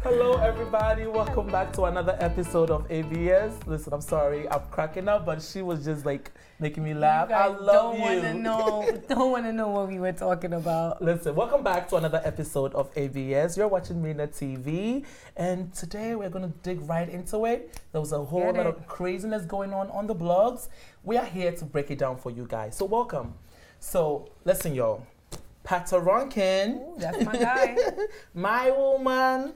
Hello, everybody. Welcome back to another episode of ABS. Listen, I'm sorry, I'm cracking up, but she was just like making me laugh. I love you. Don't want to know what we were talking about. Listen, welcome back to another episode of ABS. You're watching MinaTV, and today we're going to dig right into it. There was a whole lot of craziness going on the blogs. We are here to break it down for you guys. So welcome. So listen, y'all. Patoranking. That's my guy. My woman.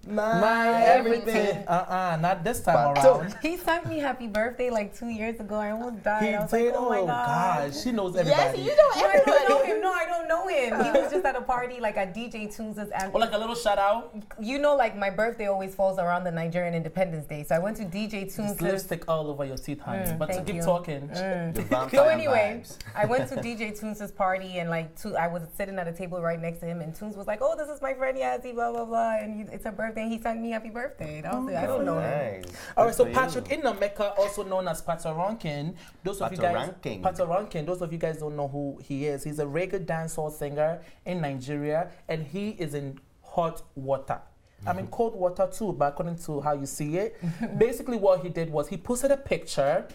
My everything. Not this time around. He sent me happy birthday like 2 years ago. I almost died. He I was did? like, oh my God. She knows everybody. Yes, you know everybody. I don't know him. No, I don't know him. He was just at a party like at DJ Tunes' Or like a little shout out. You know, like my birthday always falls around the Nigerian Independence Day. So I went to DJ Tunes'. Lipstick all over your teeth, honey. But to keep talking. So anyway, I went to DJ Tunes' party and like I was sitting at a table right next to him and Tunes was like, oh, this is my friend Yazzie, blah, blah, blah. And it's her birthday and he sent me happy birthday. And I was like, I don't know him. All right, so Patrick in Mecca, also known as Patoranking. Those of you guys don't know who he is. He's a reggae dancehall singer in Nigeria, and he is in hot water. I mean, cold water too, but according to how you see it. Basically, what he did was he posted a picture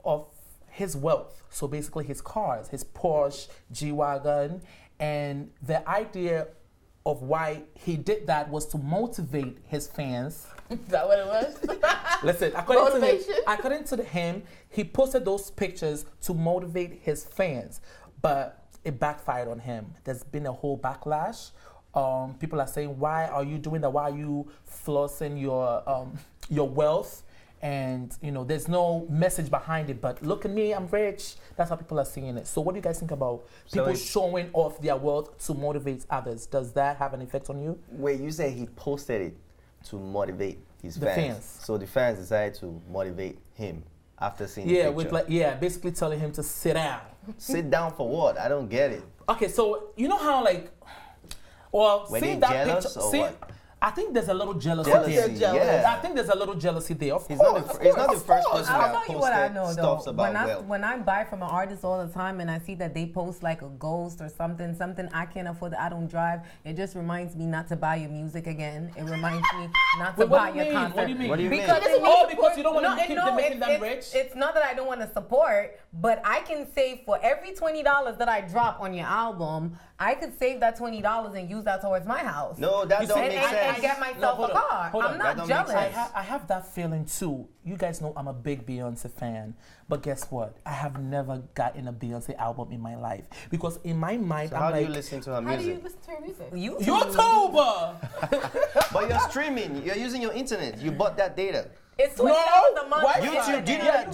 of his wealth. So basically, his cars, his Porsche, G-Wagon, and the idea of why he did that was to motivate his fans. Is that what it was? Listen, according to him, he posted those pictures to motivate his fans, but it backfired on him. There's been a whole backlash. People are saying, why are you doing that? Why are you flossing your wealth? And, you know, there's no message behind it. But look at me, I'm rich. That's how people are seeing it. So what do you guys think about people showing off their wealth to motivate others? Does that have an effect on you? Wait, you say he posted it to motivate his fans. So the fans decided to motivate him after seeing the picture. Basically telling him to sit down. Sit down for what? I don't get it. Okay, so you know how Were they jealous or what? I think there's a little jealousy there. Yeah. I think there's a little jealousy there. He's not the first person I'll that tell you what I know, stuff though. about wealth. When I buy from an artist all the time and I see that they post like a ghost or something I can't afford, I don't drive, it just reminds me not to buy your music again. It reminds me not to buy your concert. What do you mean? What do you mean? Because you don't want to keep them making them rich? It's not that I don't want to support, but I can save for every $20 that I drop on your album, I could save that $20 and use that towards my house. No, that don't make sense. And get myself a car. I'm not jealous. I have that feeling too. You guys know I'm a big Beyonce fan. But guess what? I have never gotten a Beyonce album in my life. Because in my mind, how do you listen to her music? How do you listen to her music? YouTube! But you're streaming. You're using your internet. You bought that data. It's $20 a month. YouTube, do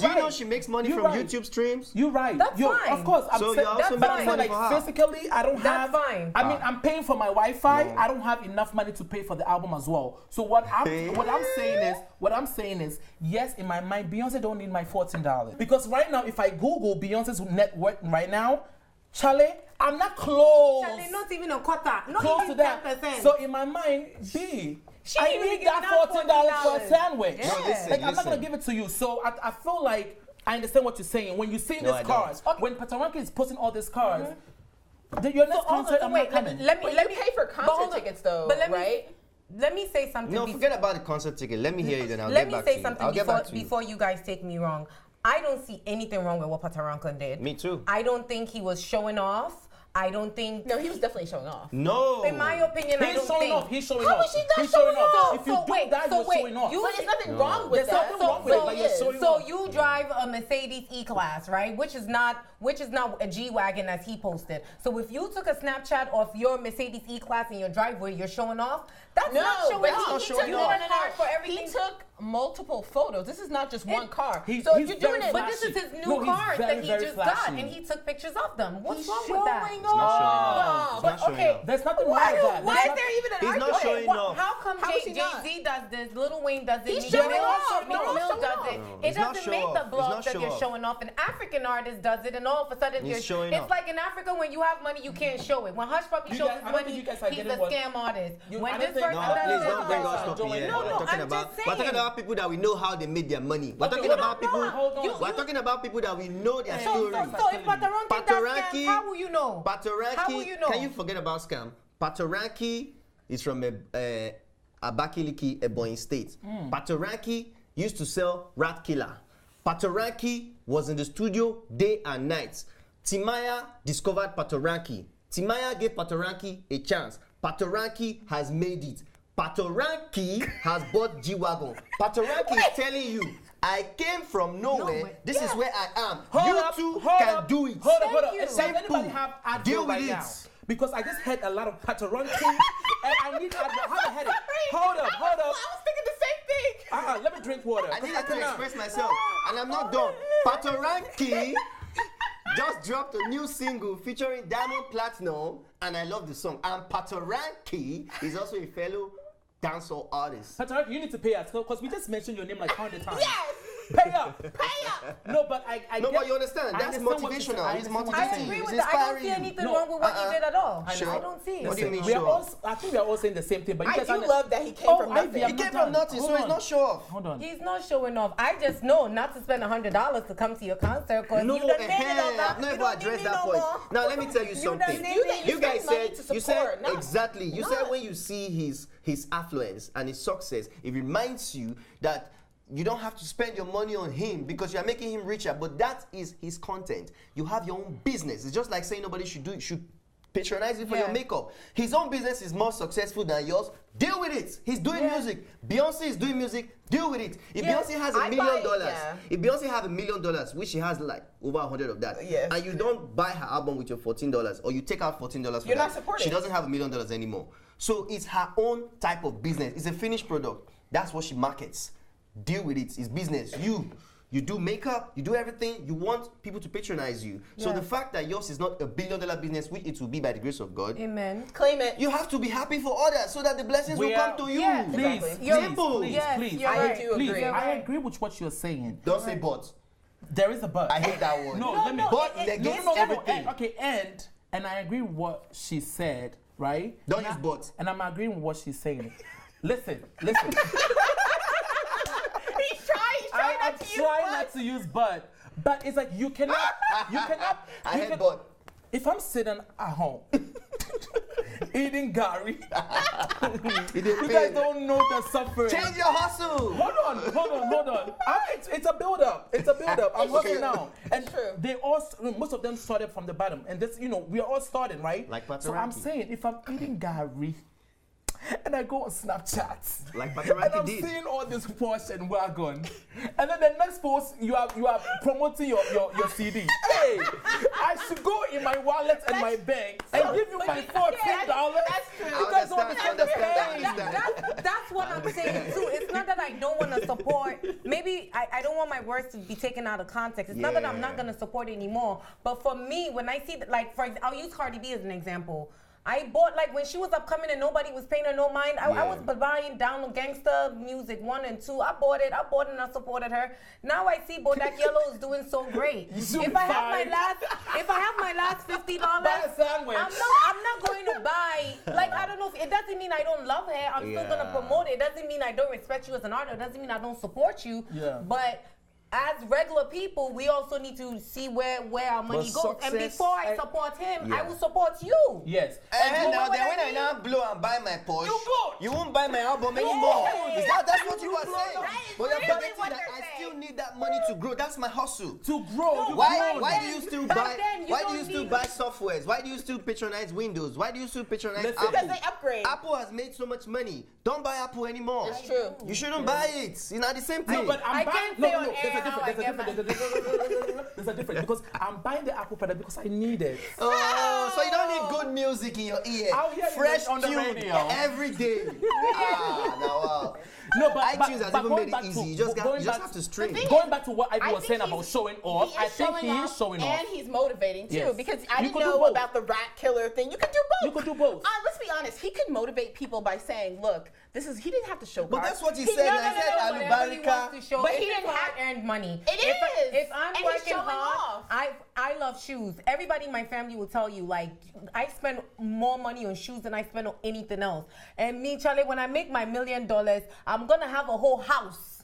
you know she makes money from YouTube streams? You're right. That's fine. Of course. You're also making money for her. Physically, I don't have. That's fine. I mean, I'm paying for my Wi-Fi. No. I don't have enough money to pay for the album as well. So what I'm saying is, yes, in my mind, Beyonce don't need my $14 because right now, if I Google Beyonce's net worth right now, Charlie, I'm not close. Charlie, not even a quarter. Not close even to that. 10%. So in my mind, I need that $14 for a sandwich. Yeah. No, listen, I'm not gonna give it to you. So I feel like I understand what you're saying. When you see these cars, when Patoranking is posting all these cars, your next concert, I'm not coming. Let me pay for concert tickets though, right? Let me say something. No, forget about the concert ticket. Let me hear you, then I'll get back to to you. Let me say something before you guys take me wrong. I don't see anything wrong with what Patoranking did. Me too. I don't think he was showing off. I don't think. No, he was definitely showing off. No. In my opinion, I don't think. He's showing off. How is he not showing off? If you do that, you're showing off. But there's nothing wrong with that. So you drive a Mercedes E-Class, right? Which is not a G-Wagon as he posted. So if you took a Snapchat of your Mercedes E-Class in your driveway, you're showing off. That's not showing off. He took multiple photos. This is not just one car. So if you're doing it, but this is his new cars that he just got, and he took pictures of them. What's wrong with that? It's not showing off. It's not showing off. There's nothing wrong with that. Why is there even an argument? He's not showing off. How come Jay-Z does this, Lil Wayne does it, He's showing off. Mill does it? It doesn't make the blog that you're showing off. An African artist does it, and all of a sudden it's like in Africa when you have money you can't show it. When Hush Puppy shows his money, he's a scam artist. When this person does it, don't bring us up here. We're talking about people that we know how they made their money. We're talking about people. We're talking about people that we know their story. So if Patoranking does scam, how will you know? Patoranking, can you forget about scam? Patoranking is from Abakaliki, Ebonyi State. Patoranking used to sell Rat Killer. Patoranking was in the studio day and night. Timaya discovered Patoranking. Timaya gave Patoranking a chance. Patoranking has made it. Patoranking has bought G-Wagon. Patoranking is telling you, I came from nowhere. This is where I am. You too can do it. Hold up. Does anybody have advert right now? Because I just had a lot of Patoranking and I need advert. Have a headache. Hold up. I was thinking the same thing. Let me drink water. I need to express myself. And I'm not done. Patoranking just dropped a new single featuring Diamond Platinum, and I love the song. And Patoranking is also a fellow dancehall artist. Patoranking, you need to pay us because we just mentioned your name like 100 times. Yes. Pay up. No, but but you understand. That's motivational. It's motivating. I agree with It's that. I don't see inspiring. anything wrong with what he did at all. Sure. I don't see it. What do you mean, I think we are all saying the same thing. But you guys love that he came from nothing. He came from nothing, so he's not show off. Hold on. He's not showing off. I just know not to spend $100 to come to your concert because you done made it all that. I've never addressed that point. Now let me tell you something. You guys said exactly. You said when you see his affluence and his success, it reminds you that you don't have to spend your money on him because you are making him richer, but that is his content. You have your own business. It's just like saying nobody should patronize you for your makeup. His own business is more successful than yours. Deal with it. He's doing music. Beyonce is doing music. Deal with it. If Beyonce has $1 million, if Beyonce has $1 million, which she has like over 100 of that, and you don't buy her album with your $14 or you take out $14 for You're not supporting. She doesn't have $1 million anymore. So it's her own type of business. It's a finished product. That's what she markets. Deal with it. It's business. You do makeup, you do everything, you want people to patronize you. So the fact that yours is not $1 billion business, which it will be by the grace of God. Amen. Claim it. You have to be happy for others so that the blessings will come to you. Yes, Please, exactly. please. I agree with what you're saying. Don't say but. There is a but. I hate that word. But negates everything. Okay, and I agree with what she said, right? Don't use but. And I'm agreeing with what she's saying. Listen. I'm trying not to use but it's like you cannot. I hate but. If I'm sitting at home eating gari, you guys don't know the suffering. Change your hustle. Hold on. It's a build up. I'm working now, and most of them started from the bottom, and this, we are all starting, right? Like Patoranking. So I'm saying, if I'm eating gari, and I go on Snapchat, like and I'm did. seeing all this Porsche and wagon, and then the next post you are promoting your CD. Hey, I should go in my wallet and my bank and give you my $14. That's true. You guys don't understand. That's what I'm saying too. It's not that I don't want to support. Maybe I don't want my words to be taken out of context. It's not that I'm not going to support anymore. But for me, when I see that, like, for example, I'll use Cardi B as an example. I bought, like, when she was upcoming and nobody was paying her no mind, I was buying Down Gangsta Music 1 and 2. I bought it and I supported her. Now I see Bodak Yellow is doing so great. If I have my last $50, buy a sandwich. I'm not going to buy, like, I don't know, it doesn't mean I don't love her. I'm still going to promote it. It doesn't mean I don't respect you as an artist. It doesn't mean I don't support you. Yeah. But as regular people, we also need to see where our money goes. And before I support him, I will support you. Yes. And now when I now blow and buy my Porsche, you won't buy my album anymore. Is that's what you are saying? But you're forgetting that I still need that money to grow. That's my hustle. To grow. Why do you still buy? Why do you still buy softwares? Why do you still patronize Windows? Why do you still patronize Apple? Because they upgrade. Apple has made so much money. Don't buy Apple anymore. It's true. You shouldn't buy it. It's not the same thing. No, but I can't say on air how I get my... There's a difference because I'm buying the Apple product because I need it. Oh, so you don't need good music in your ear. Fresh on the tune radio every day. Wow. No, but iTunes has even made it easy. You just have to stream. Going back to what I was saying about showing off, I think he is showing off. And he's motivating too, because I didn't could know about the rat killer thing. You could do both. You could do both. Let's be honest. He could motivate people by saying, "Look, he didn't have to show." But that's what he said. I said Alubarika. But he didn't earn money. If I'm working hard, I love shoes. Everybody in my family will tell you, like, I spend more money on shoes than I spend on anything else. And me, Charlie, when I make my $1 million, I'm gonna have a whole house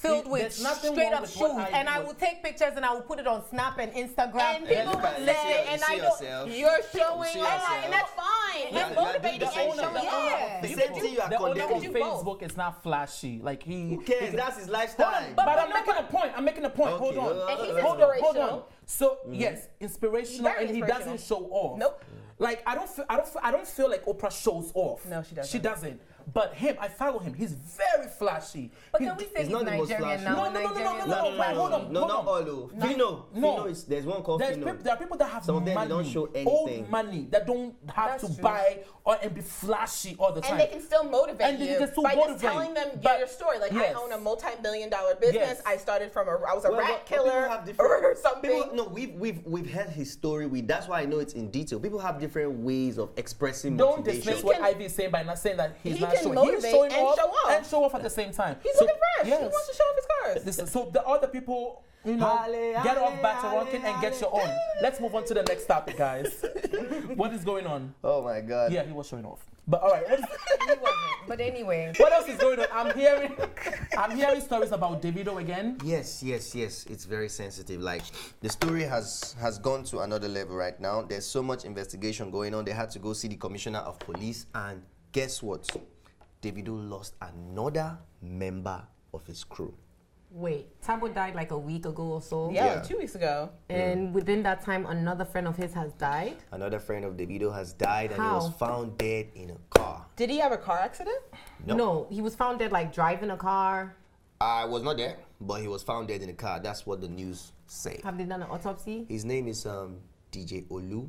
filled with straight up shoes, and I will take pictures and I will put it on Snap and Instagram. And people will say, and I know you're showing off, and that's fine. fine. He's motivating and showing off. The same thing you are condemning. Facebook is not flashy. Like who cares? That's his lifestyle. But I'm making a point. Okay, hold on. And he's inspirational. Hold on. So yes, inspirational, and he doesn't show off. Nope. Like I don't feel like Oprah shows off. No, she doesn't. She doesn't. But him, I follow him. He's very flashy. But can we say he's Nigerian now? No, hold on. No, not all though. Fino is, there's one called Fino. There are people that have money, don't show anything. Old money, that don't have to buy and be flashy all the time. And they can still motivate you by just telling them your story. Like, I own a multi-million-dollar business. I started from I was a rat killer or something. We've heard his story. That's why I know it's in detail. People have different ways of expressing Don't motivation. dismiss what Ivy is saying by not saying that he's not showing. Motivate He's showing and off show off. and show off at the same time. He's looking fresh. He wants to show off his cars. So the other people, get off Patoranking and get your own. Let's move on to the next topic, guys. What is going on? Oh my God. Yeah, he was showing off. But all right. He wasn't. But anyway. What else is going on? I'm hearing stories about Davido again. Yes. It's very sensitive. Like, the story has gone to another level right now. There's so much investigation going on. They had to go see the commissioner of police, and guess what? Davido lost another member of his crew. Wait, Tabo died like a week ago or so. Yeah. 2 weeks ago. And within that time, another friend of his has died. Another friend of Davido has died, and he was found dead in a car. Did he have a car accident? No, he was found dead like driving a car. I was not there, but he was found dead in a car. That's what the news say. Have they done an autopsy? His name is DJ Olu.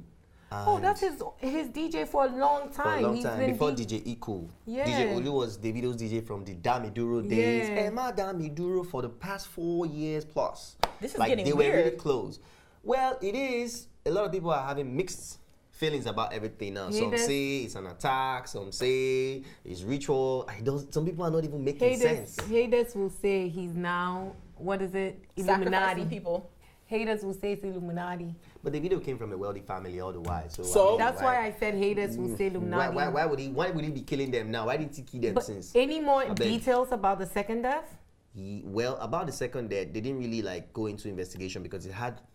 Oh, that's his DJ for a long time. For a long time, before DJ Eco. Yeah. DJ Olu was Davido's DJ from the Damiduro days. Emma Damiduro for the past 4 years plus. This is like, getting they weird. were really close. Well, it is. A lot of people are having mixed feelings about everything now. Some say it's an attack. Some say it's ritual. Some people are not even making sense. Haters will say he's now, what is it? Illuminati. Sacrificing people. Haters will say it's Illuminati. But Davido came from a wealthy family all the while. So that's why I said haters will say Illuminati. Why would he be killing them now? Why didn't he kill them since? Any more details about the second death? Well, about the second death, they didn't really go into investigation because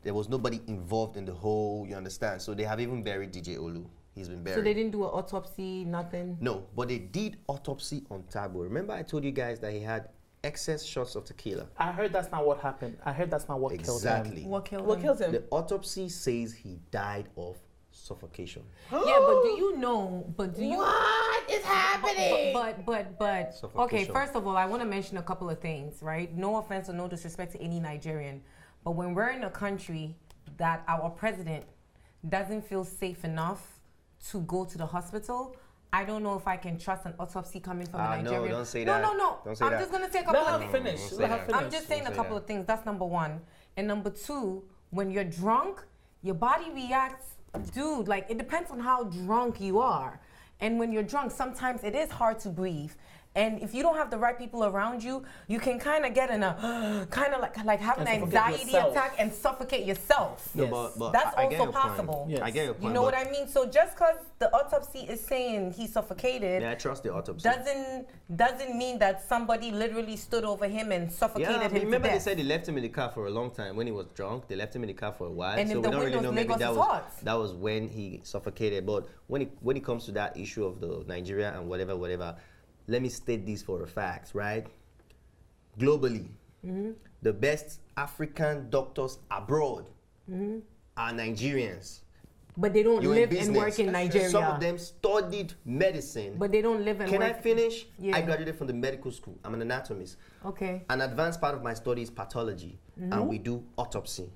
there was nobody involved in the whole, you understand? So they have even buried DJ Olu. He's been buried. So they didn't do an autopsy, nothing? No, but they did autopsy on Tabo. Remember I told you guys that he had excess shots of tequila. I heard that's not what happened. I heard that's not what killed him. Exactly. What killed him? The autopsy says he died of suffocation. Yeah, but do you know? What is happening? But okay, first of all, I want to mention a couple of things, right? No offense or no disrespect to any Nigerian, but when we're in a country that our president doesn't feel safe enough to go to the hospital, I don't know if I can trust an autopsy coming from a Nigerian. No, don't say that. No. Don't say I'm that. just gonna say a couple of things. Let her finish. I'm just saying a couple of things. That's number one. And number two, when you're drunk, your body reacts, dude, like it depends on how drunk you are. And when you're drunk, sometimes it is hard to breathe. And if you don't have the right people around you, you can kind of get in a kind of like have an anxiety attack and suffocate yourself. Yes. But that's I get also your point. possible. Yes. I get your point. You know what I mean? So just because the autopsy is saying he suffocated, I trust the autopsy. doesn't mean that somebody literally stood over him and suffocated him. Remember to they death. said they left him in the car for a long time when he was drunk. They left him in the car for a while. And so if we the don't really windows know. Maybe Lagos is hot. that was when he suffocated. But when it comes to that issue of the Nigeria and whatever. Let me state this for a fact, right? Globally, the best African doctors abroad are Nigerians. But they don't live and work in Nigeria. Some of them studied medicine. But they don't live and work. Can I finish? Yeah. I graduated from the medical school. I'm an anatomist. Okay. An advanced part of my study is pathology, and we do autopsy.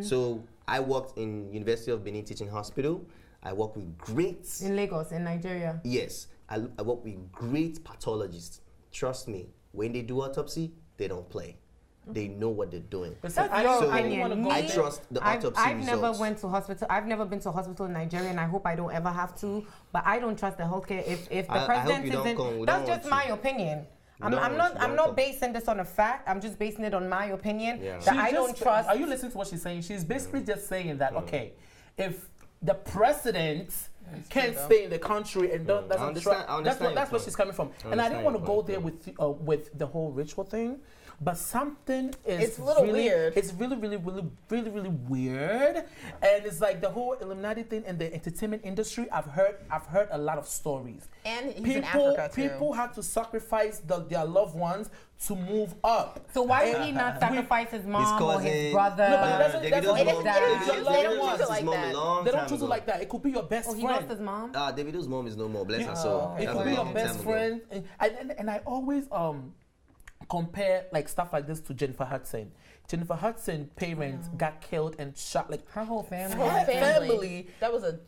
So I worked in University of Benin Teaching Hospital. I work with great... In Lagos, in Nigeria. Yes. I work with great pathologists. Trust me, when they do autopsy, they don't play. They know what they're doing. That's your opinion. I trust the autopsy I've results. never went to hospital. I've never been to a hospital in Nigeria, and I hope I don't ever have to. But I don't trust the healthcare. If the president isn't, that's just my opinion. I'm not basing this on a fact. I'm just basing it on my opinion that I don't trust. Are you listening to what she's saying? She's basically just saying that okay, if the president can't stay in the country and doesn't trust. That's what she's coming from. And I didn't want to go there with the whole ritual thing, but something is it's a little weird. It's really weird, and it's like the whole Illuminati thing in the entertainment industry. I've heard a lot of stories. And he's in Africa too. People have to sacrifice their loved ones to move up. So why would he not sacrifice his mom or his brother? No, but they don't choose it like that. It could be your best friend. He lost his mom? Davido's mom is no more. Bless her soul. It could be your best friend. And I always compare like stuff like this to Jennifer Hudson. Jennifer Hudson's parents got killed and shot, like her whole family. Family. That was a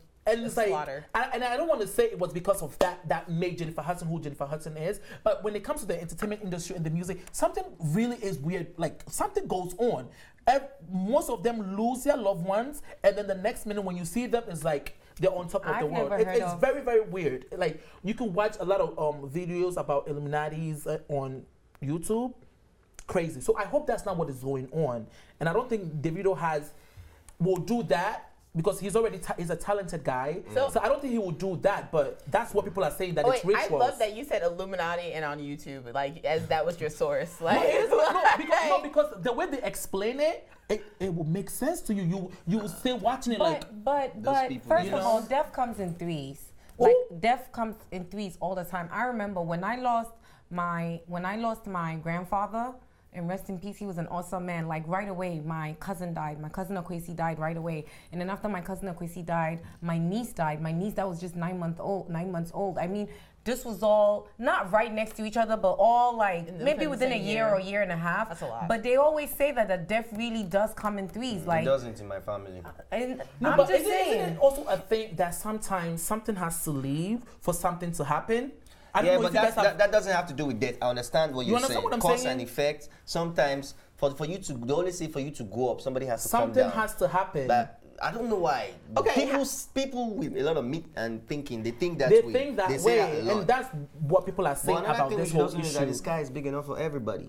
slaughter. And I don't want to say it was because of that made Jennifer Hudson who Jennifer Hudson is, but when it comes to the entertainment industry and the music, something really is weird. Like something goes on. And most of them lose their loved ones, and then the next minute when you see them, it's like they're on top of the world. It's very, very weird. Like you can watch a lot of videos about Illuminatis on YouTube. Crazy. So I hope that's not what is going on, and I don't think Davido will do that. Because he's already he's a talented guy, so I don't think he will do that. But that's what people are saying, that it's rituals. I love that you said Illuminati and on YouTube, like as that was your source. Like because the way they explain it will make sense to you. You will stay watching it but first of all, death comes in threes. Like death comes in threes all the time. I remember when I lost my grandfather. And rest in peace, he was an awesome man. Like right away, my cousin died. My cousin Akwesi died right away. And then after my cousin Akwesi died, my niece died. My niece that was just 9 months old. I mean, this was all not right next to each other, but all like maybe within a year or a year and a half. That's a lot. But they always say that the death really does come in threes. Like it doesn't in my family. And no, I'm but just saying. Isn't it also a thing that sometimes something has to leave for something to happen? Yeah, but that doesn't have to do with death. I understand what you're saying. What I'm Cause saying? and effect. Sometimes for you to, they only say for you to go up, somebody has to come down. Something has to happen. But I don't know why. Okay. People with a lot of meat and thinking, they think that way. They think that way. Say that and that's what people are saying about this whole issue. That the sky is big enough for everybody.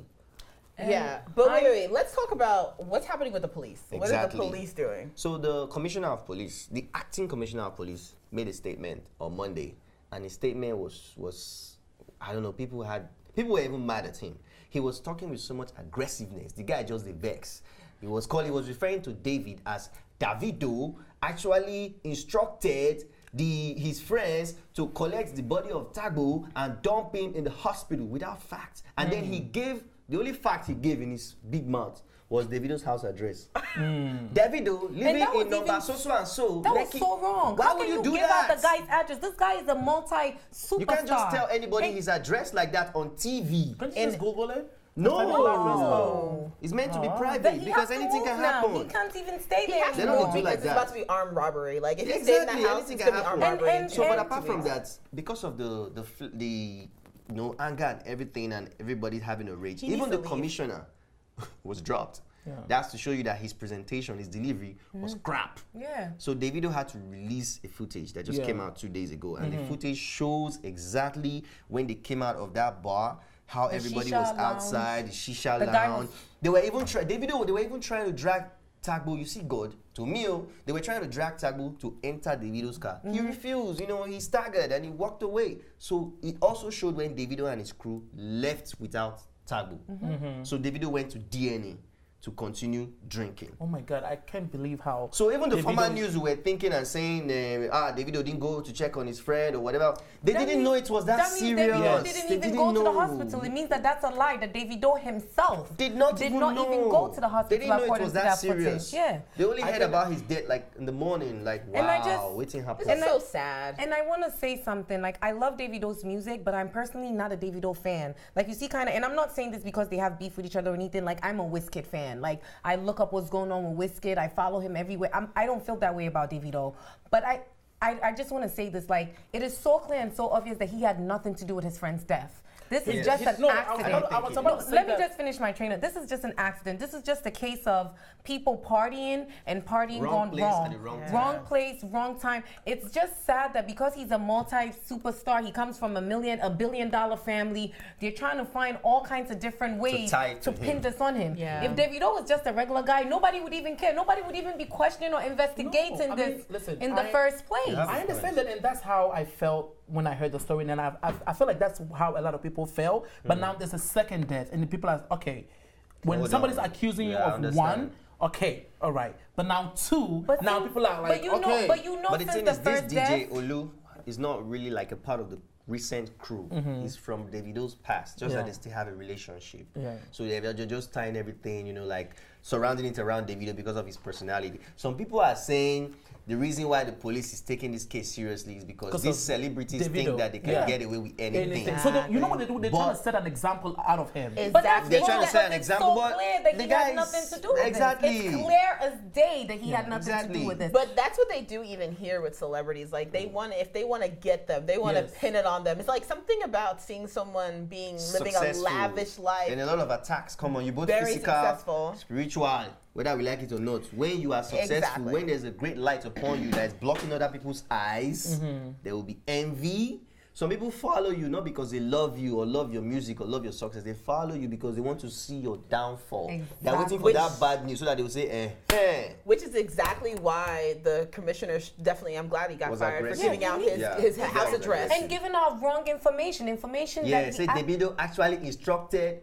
Yeah, but wait. Let's talk about what's happening with the police. Exactly. What are the police doing? So the commissioner of police, the acting commissioner of police, made a statement on Monday, and his statement was I don't know, people were even mad at him. He was talking with so much aggressiveness. The guy just vex. He was referring to David as Davido actually instructed his friends to collect the body of Tagbo and dump him in the hospital without facts. And then the only fact he gave in his big mouth was Davido's house address. Davido living in number so and so. That was so wrong. Why would you do that? Out the guy's address? This guy is a multi-superstar. You can't just tell anybody his address like that on TV. Can't you just Google it? No. It's meant to be private because anything can happen. He can't even stay there. They don't do like It's that. about to be armed robbery. Like if he stays in the house, it's gonna be armed robbery. So, but apart from that, because of the anger and everything, and everybody's having a rage, even the commissioner was dropped. Yeah. That's to show you that his presentation, his delivery was crap. Yeah. So Davido had to release a footage that just came out 2 days ago, and the footage shows exactly when they came out of that bar, how everybody was outside, the shisha lounge. They were even trying to drag Tagbo. You see, God, to me, they were trying to drag Tagbo to enter Davido's car. He refused. He staggered and he walked away. So it also showed when Davido and his crew left without Tagbo. So Davido went to DNA to continue drinking. Oh my God, I can't believe how... So even the former news were thinking and saying, Davido didn't go to check on his friend or whatever. They didn't know it was that serious. Davido didn't even go to the hospital. It means that that's a lie, that Davido himself did not even go to the hospital. They didn't know it was that serious. Yeah. They only heard about his death like in the morning, like, wow, waiting happened. It's so sad. And I want to say something, like, I love Davido's music, but I'm personally not a Davido fan. Like, you see kind of, and I'm not saying this because they have beef with each other or anything, like, I'm a Wizkid fan. Like, I look up what's going on with Wizkid. I follow him everywhere. I don't feel that way about Davido. But I just want to say this, like, it is so clear and so obvious that he had nothing to do with his friend's death. This is just an accident. Let me just finish my trainer. This is just an accident. This is just a case of people partying and partying gone wrong. Wrong place, wrong time. It's just sad that because he's a multi-superstar, he comes from a billion-dollar family, they're trying to find all kinds of different ways to pin this on him. Yeah. If Davido was just a regular guy, nobody would even care. Nobody would even be questioning or investigating this in the first place. I understand that, and that's how I felt when I heard the story, and I feel like that's how a lot of people felt. But now there's a second death, and the people are okay. When somebody's accusing you of one, okay, all right. But now two, now people are like, okay. But the thing is, this DJ Olu is not really like a part of the recent crew. He's from Davido's past, just that they still have a relationship. So they're just tying everything, you know, like surrounding it around Davido because of his personality. Some people are saying the reason why the police is taking this case seriously is because these celebrities think that they can get away with anything. So you know what they do? They're trying to set an example out of him. Exactly. They're trying to set an example, but clear that he had nothing to do with this. It's clear as day that he had nothing to do with this. But that's what they do even here with celebrities. Like if they want to get them, they want to pin it on them. It's like something about seeing someone living a lavish life. And a lot of attacks come on you, both very physical, successful, spiritual. Whether we like it or not, when you are successful, when there's a great light upon you that is blocking other people's eyes, there will be envy. Some people follow you not because they love you or love your music or love your success. They follow you because they want to see your downfall. Exactly. They're waiting for that bad news so that they will say, Which is exactly why the commissioner definitely, I'm glad he got fired for giving out his house address. And giving out wrong information that said Davido actually instructed.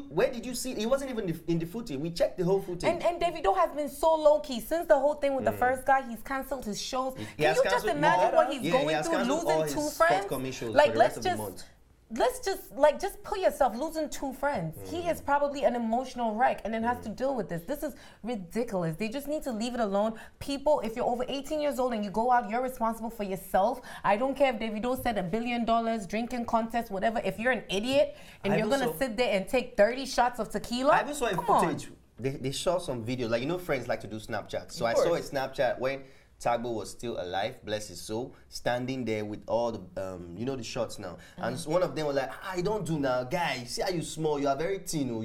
Where did you see it? He wasn't even in the footage. We checked the whole footage. And Davido has been so low-key. Since the whole thing with the first guy, he's cancelled his shows. Can you just imagine what he's going through, losing two friends? Like, let's just put yourself losing two friends. He is probably an emotional wreck and then has to deal with this. This is ridiculous. They just need to leave it alone. People, if you're over 18 years old and you go out, you're responsible for yourself. I don't care if Davido said $1 billion, drinking contest, whatever. If you're an idiot and you're going to sit there and take 30 shots of tequila, I even saw a footage. They show some videos. Like, friends like to do Snapchat. So I saw a Snapchat when Tagbo was still alive, bless his soul, standing there with all the, the shots now. And one of them was like, don't do now, guy. See how you small, you are very thin.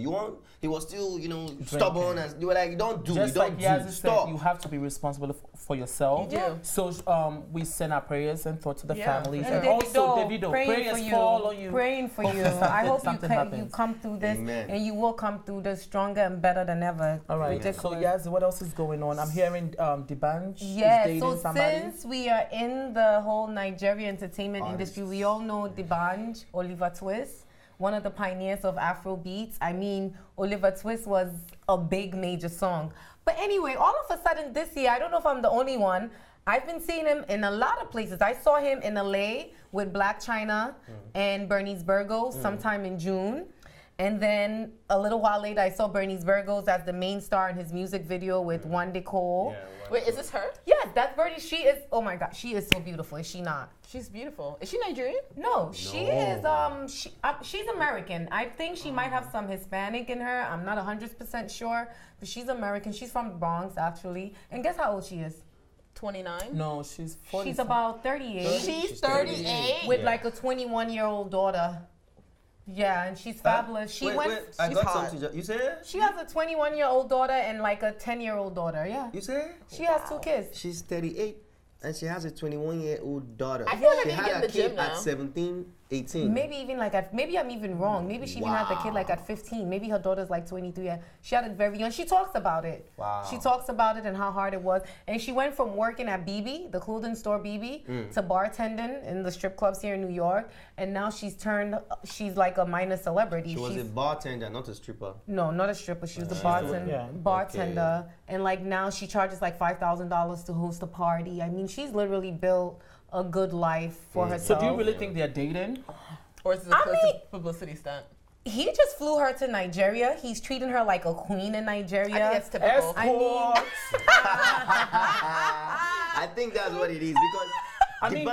He was still, stubborn. And they were like, don't do, just don't do, stop. Said, you have to be responsible for yourself. You do. So we send our prayers and thoughts to the families. And Davido, also, Davido, prayers fall on you. Praying for you. I hope you come through this. Amen. And you will come through this stronger and better than ever. All right. So, what else is going on? I'm hearing Dbanj. Yes. So since we are in the whole Nigeria entertainment industry, we all know Dbanj, Oliver Twist, one of the pioneers of Afro beats. I mean, Oliver Twist was a big major song. But anyway, all of a sudden this year, I don't know if I'm the only one, I've been seeing him in a lot of places. I saw him in LA with Black China and Bernice Burgos sometime in June. And then a little while later, I saw Bernice Burgos as the main star in his music video with Wande Cole. Wait, is this her? Yes, that's Bernice. She is, oh my God, she is so beautiful. Is she not? She's beautiful. Is she Nigerian? No, she is, she's American. I think she might have some Hispanic in her. I'm not 100% sure, but she's American. She's from the Bronx, actually. And guess how old she is? 29? No, she's 40. She's about 38. She's 38? With like a 21-year-old daughter. Yeah, and she's fabulous. She's hot. You say? She has a 21-year-old daughter and like a 10-year-old daughter. Yeah. You say? She has 2 kids. She's 38 and she has a 21-year-old daughter. I feel like she had a kid at 17, 18. Maybe even like maybe I'm even wrong. Maybe she even had the kid like at 15. Maybe her daughter's like 23. Yeah. She had it very young. She talks about it. Wow. She talks about it and how hard it was. And she went from working at BB, the clothing store BB, to bartending in the strip clubs here in New York. And now she's like a minor celebrity. She was a bartender, not a stripper. No, not a stripper. She was a bartender. Okay. And like now she charges like $5,000 to host a party. I mean, she's literally built a good life for herself. So do you really think they're dating? Or is this a publicity stunt? He just flew her to Nigeria. He's treating her like a queen in Nigeria. I think that's typical. I think that's what it is because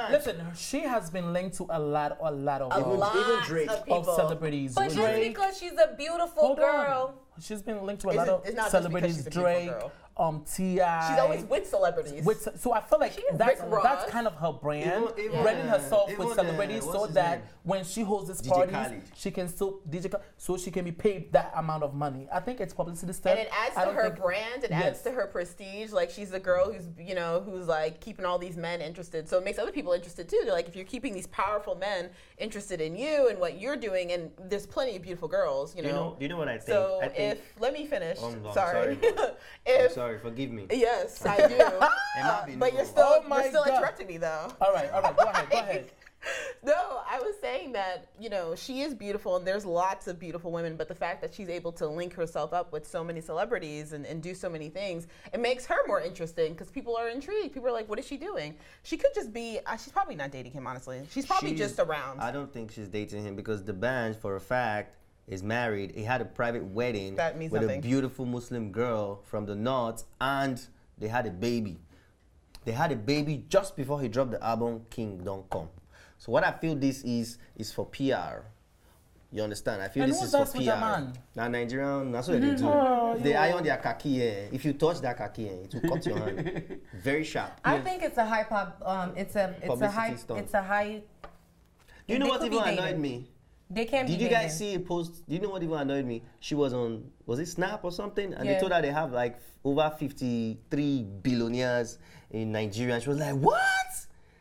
listen, she has been linked to a lot of even Drake of celebrities. But just because she's a beautiful girl. She's been linked to a lot of celebrities. Drake, T.I. She's always with celebrities. So I feel like that's kind of her brand, branding herself with celebrities so that when she holds this party, she can still so she can be paid that amount of money. I think it's publicity stuff. And it adds to her brand. It adds to her prestige. Like she's the girl who's like keeping all these men interested. So it makes other people interested too. They're like, if you're keeping these powerful men interested in you and what you're doing, and there's plenty of beautiful girls, you know. Do you know what I think? So let me finish. Sorry. I'm sorry, forgive me. Yes, I do. But you're still interrupting me though. All right, go ahead. No, I was saying saying that, you know, she is beautiful and there's lots of beautiful women, but the fact that she's able to link herself up with so many celebrities and do so many things, it makes her more interesting because people are intrigued. People are like, what is she doing? She could just be, she's probably not dating him, honestly. She's probably just around. I don't think she's dating him because Dbanj, for a fact, is married. He had a private wedding with a beautiful Muslim girl from the north, and they had a baby. They had a baby just before he dropped the album King Don't Come. So what I feel this is for PR. You understand? I feel this is for PR. Now Nigerian, that's what they do. They iron their khaki. If you touch that khaki, it will cut your hand. Very sharp. I think it's a high pop. It's a high. You know what even annoyed me? They can't be Did you guys see a post? Do you know what even annoyed me? She was on, was it Snap or something? And they told her they have like over 53 billionaires in Nigeria. And she was like, what?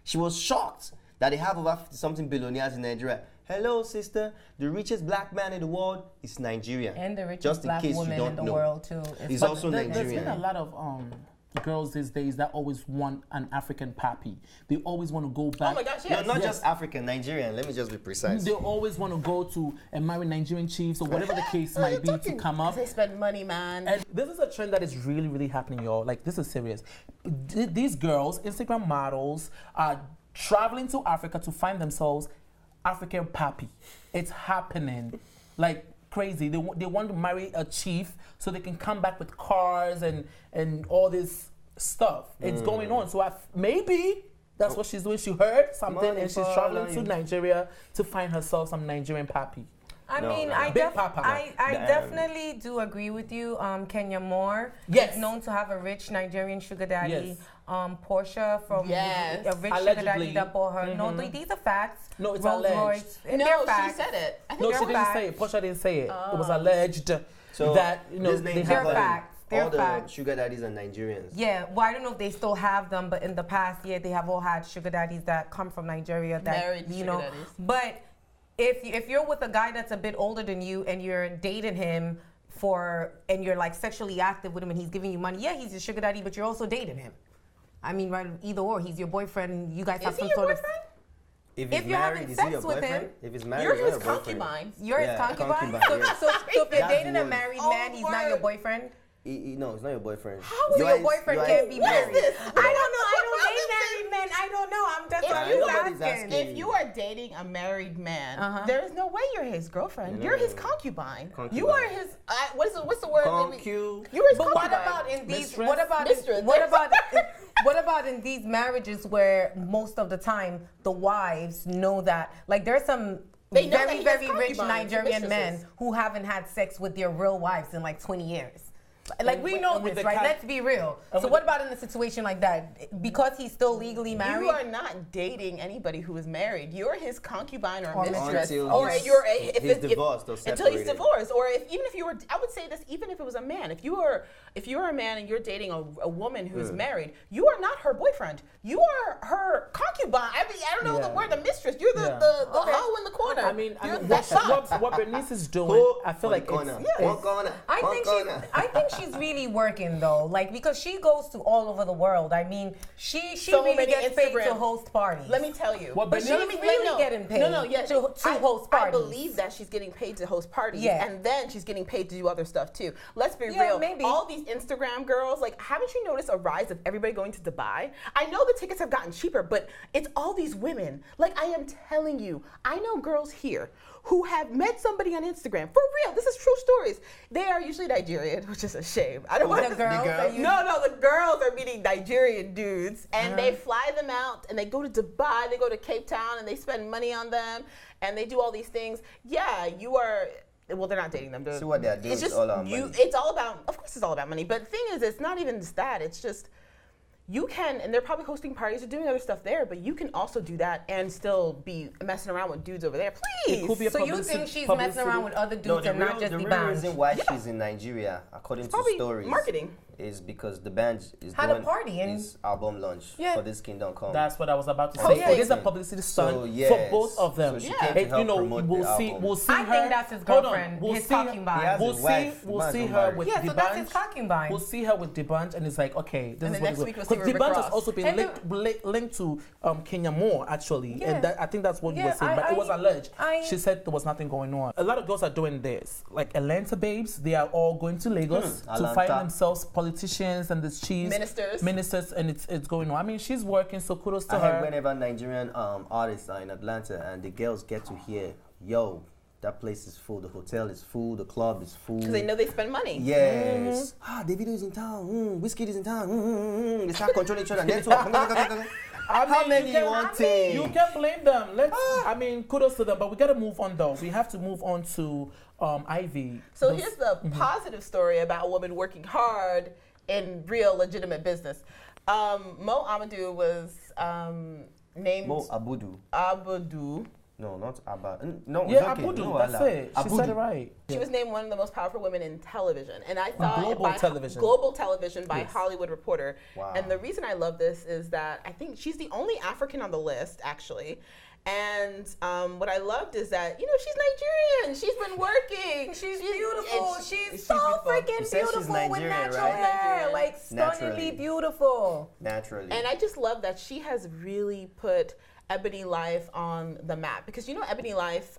She was shocked that they have over 50-something billionaires in Nigeria. Hello, sister. The richest black man in the world is Nigeria. And the richest black woman in the world too. He's also Nigerian. There's been a lot of girls these days that always want an African pappy. They always want to go back. Oh my gosh, yes. No, not just African, Nigerian. Let me just be precise. They always want to go to and marry Nigerian chiefs or whatever the case might be to come up. They spend money, man. And this is a trend that is really, really happening, y'all. Like, this is serious. These girls, Instagram models, are traveling to Africa to find themselves African pappy. It's happening. Like, crazy. They want to marry a chief so they can come back with cars and all this stuff. It's going on. So maybe that's what she's doing. She heard something and she's traveling to Nigeria to find herself some Nigerian pappy. I mean, I definitely do agree with you. Kenya Moore is known to have a rich Nigerian sugar daddy. Portia from a rich sugar daddy that bought her. No, these are facts. No, it's alleged. No, she said it. No, she didn't say it. Portia didn't say it. It was alleged that, you know, they have facts. All the sugar daddies are Nigerians. Yeah, well, I don't know if they still have them, but in the past, they have all had sugar daddies that come from Nigeria. That, married sugar daddies. But if you're with a guy that's a bit older than you and you're dating him and you're like sexually active with him and he's giving you money, he's your sugar daddy, but you're also dating him. I mean, right, either or, he's your boyfriend. You guys have some sort of. If you're having sex with him, if he's married, you're his concubine. You're his concubine. So if you're dating a married man, he's not your boyfriend. No, it's not your boyfriend. How is your boyfriend can't be married? What is this? I don't know. I don't date married men. I don't know. I'm asking. If you are dating a married man, there is no way you're his girlfriend. You're his concubine. You are his. What's the word? Concu. You're his but concubine. what about in these? Mistress? What about in these marriages where most of the time the wives know that, like, there's some very, very rich Nigerian men who haven't had sex with their real wives in like 20 years. Like, we know this, right? Let's be real. So what about in a situation like that? Because he's still legally married? You are not dating anybody who is married. You're his concubine or mistress. Until he's divorced or separated. Until he's divorced. Or even if you were, I would say this, even if it was a man. If you are a man and you're dating a woman who is married, you are not her boyfriend. You are her concubine. I mean, I don't know the word, the mistress. You're the hoe in the corner. I mean, what Bernice is doing, I feel like I think she's really working though, like, because she goes to all over the world. I mean, she really gets paid to host parties. Let me tell you, but she's really getting paid to host parties. I believe that she's getting paid to host parties, and then she's getting paid to do other stuff too. Let's be real. Maybe. All these Instagram girls, like, haven't you noticed a rise of everybody going to Dubai? I know the tickets have gotten cheaper, but it's all these women. Like, I am telling you, I know girls here who have met somebody on Instagram. For real, this is true stories. They are usually Nigerian, which is a shame. I don't want the girls. No, the girls are meeting Nigerian dudes, and they fly them out, and they go to Dubai, they go to Cape Town, and they spend money on them, and they do all these things. Yeah, you are. Well, they're not dating them. See what they're doing. It's just all about money. It's all about. Of course, it's all about money. But the thing is, it's not even just that. It's just. You can, and they're probably hosting parties or doing other stuff there, but you can also do that and still be messing around with dudes over there. Please. So you think she's messing around with other dudes and not just the Dbanj? real reason why she's in Nigeria, according to stories, marketing, is because Dbanj is had doing a party and his album launch for this Kingdom Come. That's what I was about to say. It is a publicity stunt for both of them. So she came to help promote the album. We'll see her. I think that's his girlfriend, his concubine. We'll see her with Dbanj. Yeah, so that's his concubine. We'll see her with Dbanj, and it's like, okay, this is what next week we'll see Dbanj has also been linked to Kenya more, actually. And I think that's what you were saying, but it was alleged. She said there was nothing going on. A lot of girls are doing this. Like Atlanta babes, they are all going to Lagos to find themselves politicians and this cheese. Ministers, and it's going on. I mean, she's working, so kudos to her. Whenever Nigerian artists are in Atlanta and the girls get to hear, yo, that place is full, the hotel is full, the club is full. Because they know they spend money. Yes. Davido is in town, Whiskey is in town. They start controlling each other. How many you want to? You can't blame them. I mean, kudos to them, but we got to move on, though. We have to move on to Ivy. So here's the positive story about a woman working hard in real legitimate business. Mo Abudu was named... Mo Abudu. Abudu. No, not Abba. No, yeah, okay. Abudu. No, that's it. She said it right. She was named one of the most powerful women in television, and I thought global television by Hollywood Reporter. Wow. And the reason I love this is that I think she's the only African on the list, actually. And what I loved is that, you know, she's Nigerian. She's been working. She's beautiful. She's so freaking beautiful with natural hair. Like, stunningly beautiful. Naturally. And I just love that she has really put Ebony Life on the map, because you know Ebony Life,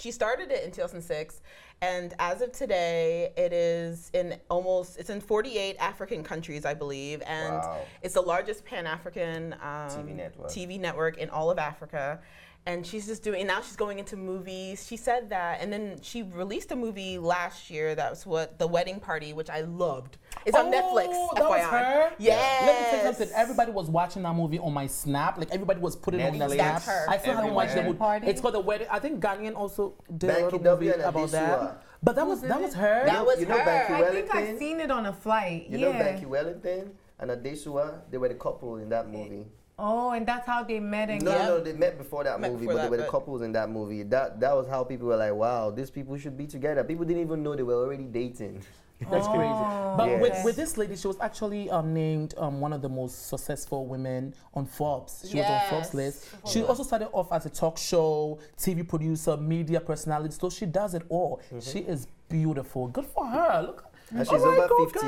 she started it in 2006, and as of today, it's in 48 African countries, I believe, and it's the largest Pan-African TV network in all of Africa. And she's just now she's going into movies. She said that, and then she released a movie last year. That was The Wedding Party, which I loved. It's on Netflix. That was her? Yes. Let me tell you something. Everybody was watching that movie on my Snap. Like, everybody was putting it on their Snap. I still haven't watched the movie. It's called The Wedding. I think Ghanaian also did a little movie about that. But that was her. That was her. I think I've seen it on a flight. You know Banky Wellington and Adesua? They were the couple in that movie. Oh, and that's how they met again? No, they met before that movie, but they were the couples in that movie. That was how people were like, wow, these people should be together. People didn't even know they were already dating. That's crazy. But with this lady, she was actually named one of the most successful women on Forbes. She was on Forbes list. She also started off as a talk show, TV producer, media personality. So she does it all. She is beautiful. Good for her. Look. And she's over 50.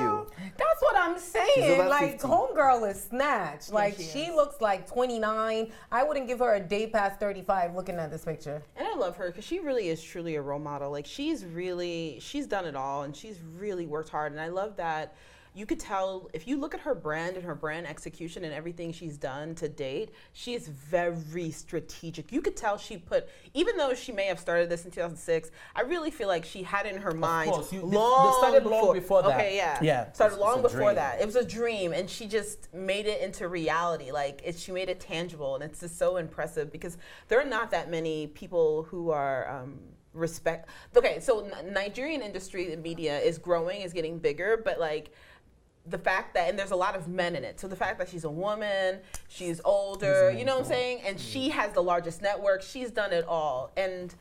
That's what I'm saying. Like, 50. Homegirl is snatched. Like, she looks like 29. I wouldn't give her a day past 35 looking at this picture. And I love her because she really is truly a role model. Like, she's done it all, and she's really worked hard. And I love that. You could tell, if you look at her brand and her brand execution and everything she's done to date, she is very strategic. You could tell even though she may have started this in 2006, I really feel like she had it in her mind. Of course, they started long before that. Okay, yeah. Started long before that. It was a dream, and she just made it into reality. Like, she made it tangible, and it's just so impressive because there are not that many people who are Okay, so Nigerian industry and media is growing, is getting bigger, but like, the fact that, and there's a lot of men in it, so the fact that she's a woman, she's older, you know what I'm saying, and she has the largest network, she's done it all, and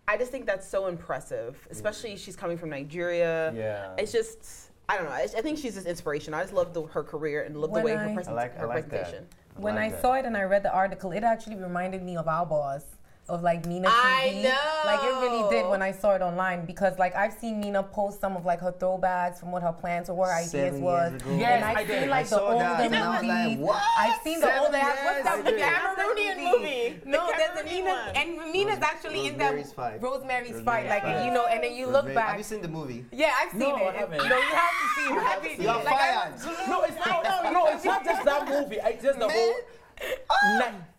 I just think that's so impressive, especially she's coming from Nigeria. It's just, I don't know, I think she's just inspirational. I just love her career and love the way her presentation. When I saw it and I read the article, it actually reminded me of our boss. Of like MinaTV. I know. Like, it really did when I saw it online, because like I've seen Mina post some of like her throwbacks from what her plans or what her ideas was. Yes, and I've seen like the older movies. I've seen the older. What's that Cameroonian movie? No, there's a Mina, and Mina's actually in that Rosemary's Fight. Like, you know, and then you look back. Have you seen the movie? Yeah, I've seen it. No, you have to see it. You're fired. No, it's not just that movie. It's just the whole.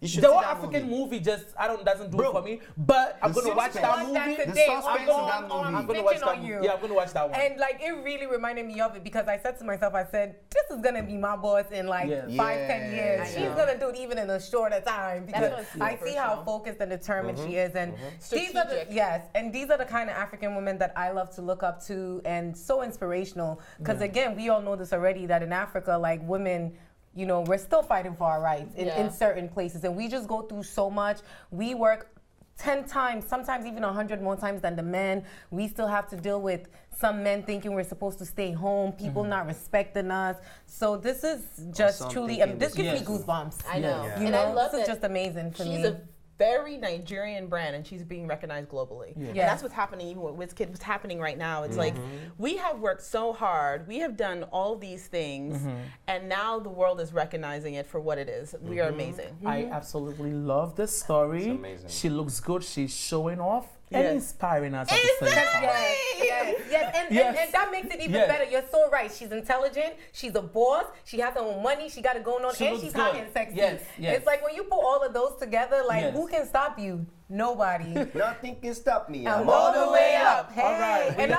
The whole African movie doesn't do it for me. But I'm gonna watch that movie. I'm gonna watch that. Yeah, I'm gonna watch that one. And like, it really reminded me of it, because I said to myself, I said, this is gonna be my boss in like 5-10 years. She's gonna do it even in a shorter time, because I see how focused and determined she is. And these are the kind of African women that I love to look up to, and so inspirational. Because again, we all know this already, that in Africa, like, women, you know, we're still fighting for our rights in certain places, and we just go through so much. We work 10 times, sometimes even 100 more times than the men. We still have to deal with some men thinking we're supposed to stay home, people not respecting us. So this is just truly, this gives me goosebumps. I know. You know, I love this is just amazing for me. very Nigerian brand, and she's being recognized globally. Yeah. And that's what's happening even with WizKid. What's happening right now? It's like we have worked so hard, we have done all these things, and now the world is recognizing it for what it is. We are amazing. I absolutely love this story. It's amazing. She looks good. She's showing off. And inspiring us at the same time. And that makes it even better. You're so right. She's intelligent. She's a boss. She has her own money. She got it going on. And she's hot and sexy. It's like when you put all of those together, like who can stop you? Nobody. Nothing can stop me. I'm all the way up. Hey. All right. And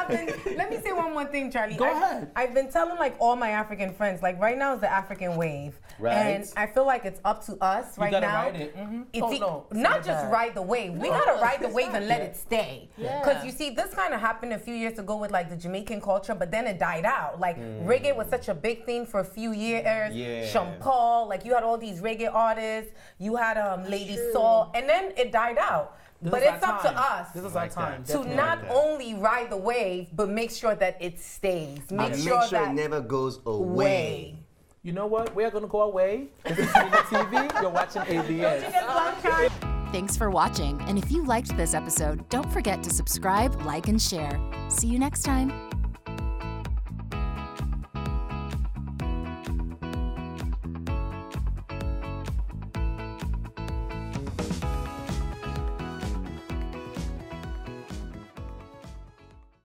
let me say one more thing, Charlie. Go ahead. I've been telling like all my African friends, like right now is the African wave. Right. And I feel like it's up to us right now. Ride it. Not just ride the wave. We gotta ride the wave and let it stay. Because you see, this kind of happened a few years ago with like the Jamaican culture, but then it died out. Like reggae was such a big thing for a few years. Sean Paul, like you had all these reggae artists. You had Lady Soul, and then it died out. But it's up to us. This is our time. To not only ride the wave, but make sure that it stays. Make sure that it never goes away. You know what? We are going to go away. This is MinaTV. You're watching ABS. Thanks for watching. And if you liked this episode, don't forget to subscribe, like, and share. See you next time.